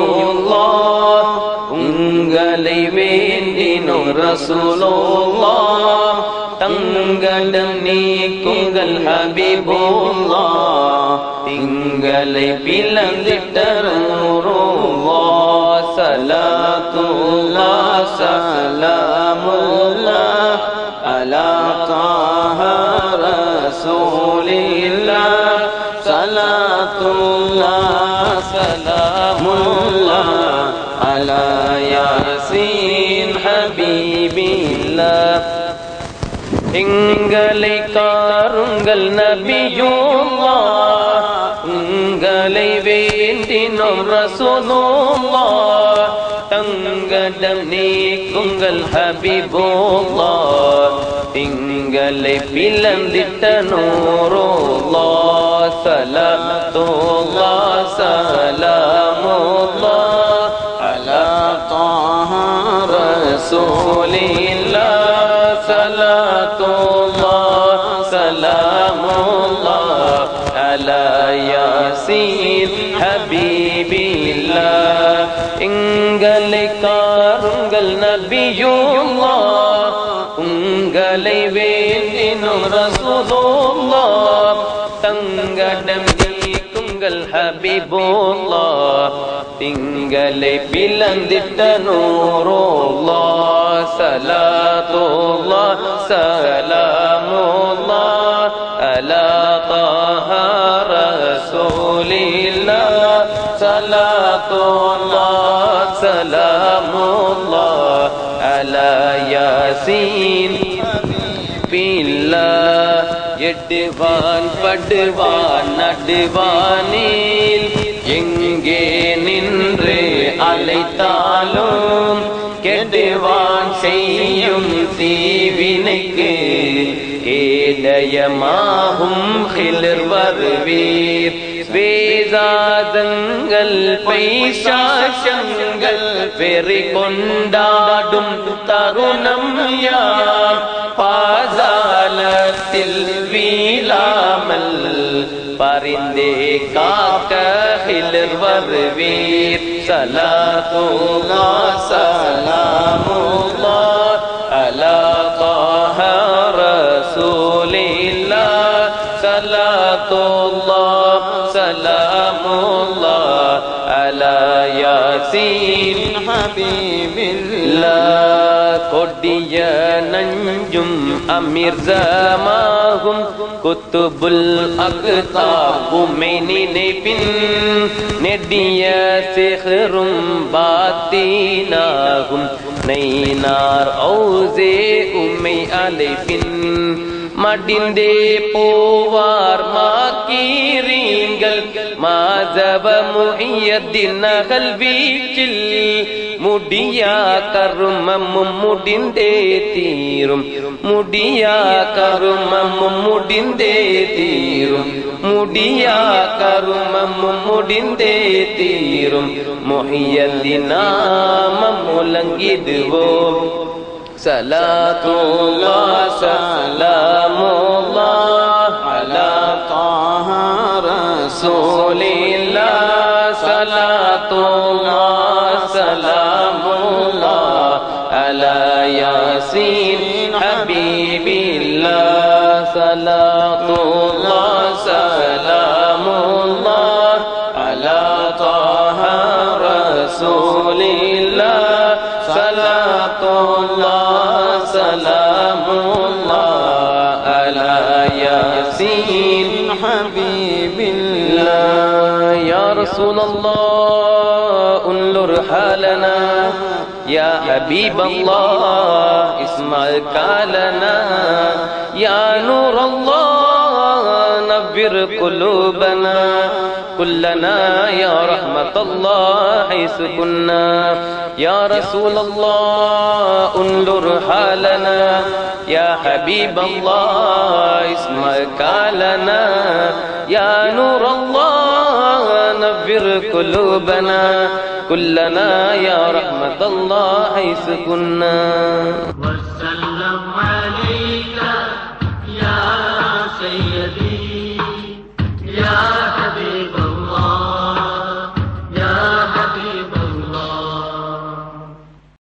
நபியுல்லாஹ் உங்களை வேண்டினோம் ரசூலுல்லாஹ் தங்கடம் நீக்குங்கள் ஹபீபுல்லாஹ் திங்களை பிளந்திட்ட நூருல்லாஹ் ஸலாத்துல்லாஹ் ஸலாமுல்லாஹ் அலா தாஹா ரசூலில்லாஹ் ஸலாத்துல்லாஹ் சலாமுல்லாஹ் அலா யாசீன் ஹபீபில்லாஹ் எங்களை காருங்கள் நபியுல்லாஹ் உங்களை வேண்டினோம் ரசூலுல்லாஹ் தங்கடம் நீக்குங்கள் ஹபீபுல்லாஹ் திங்களை பிளந்திட்ட நூருல்லாஹ் ஸலாத்துல்லாஹ் ஸலாமுல்லாஹ் அலா தாஹா ரசூலில்லாஹ் ஸலாத்துல்லாஹ் ஸலாமுல்லாஹ் அலா யாசீன் ஹபீபில்லாஹ் எங்களை காருங்கள் நபியுல்லாஹ் உங்களை வேண்டினோம் ரசூலுல்லாஹ் தங்கடம் நீக்குங்கள் ஹபீபுல்லாஹ் திங்களை பிளந்திட்ட நூருல்லாஹ் ஸலாத்துல்லாஹ் ஸலாமுல்லாஹ் அலா தாஹா ரசூலில்லாஹ் ஸலாத்துல்லாஹ் ஸலாமுல்லாஹ் அலா யாசீன் பில்லாஹ் எட்டுவான் படுவான் நடுவானில் எங்கே நின்று அழைத்தாலும் கெடுவான் செய்யும் தீவினைக்கு ஏதயமாகும் ஹிலர் வருவீர் வேதாதங்கள் பைசாசங்கள் வெறி கொண்டாடும் தருணம் யார் பாதாளத்தில் வீழாமல் பரிந்தே காக்க ஹிலர் வருவீர் ஸலாத்துல்லாஹ் ஸலாமுல்லாஹ் அலா தாஹா ரசூலில்லாஹ் ஸலாத்துல்லாஹ் ஸலாமுல்லாஹ் அலா யாசீன் ஹபீபில்லாஹ் கொடிய நஞ்சும் அமீர் ஜமாகும் குத்துபுல் அக்தாப் உம்மை நினைப்பின் நெடிய சிஹரும் பாத்தீனாகும் நைனார் ஔசே உம்மை அழைப்பின் மடிந்தே போவார் மாக்கீரீங்கள் மாதவ முஹியத்தின் நகல் வீச்சில் முடியா கருமமும் முடிந்தே தீரும் முடியா கருமமும் முடிந்தே தீரும் முடியா கருமமும் முடிந்தே தீரும் முஹியத்தின் நாமம் முழங்கிடுவோம் ஸலாத்துல்லாஹ் ஸலாமுல்லாஹ் அலா தாஹா ரசூலில்லாஹ் ஸலாத்துல்லாஹ் ஸலாமுல்லாஹ் على ياسين حبيب الله صلاة الله سلام الله على طه رسول الله صلاة الله سلام الله على ياسين حبيب الله يا رسول الله انظر حالنا يا حبيب الله اسمع قالنا يا نور الله نبر قلوبنا كلنا يا رحمة الله حيث كنا يا رسول الله انظر حالنا يا حبيب الله اسمع قالنا يا نور الله نبر قلوبنا كلنا يا رحمة الله حيث كنا وسلم عليك يا سيدي يا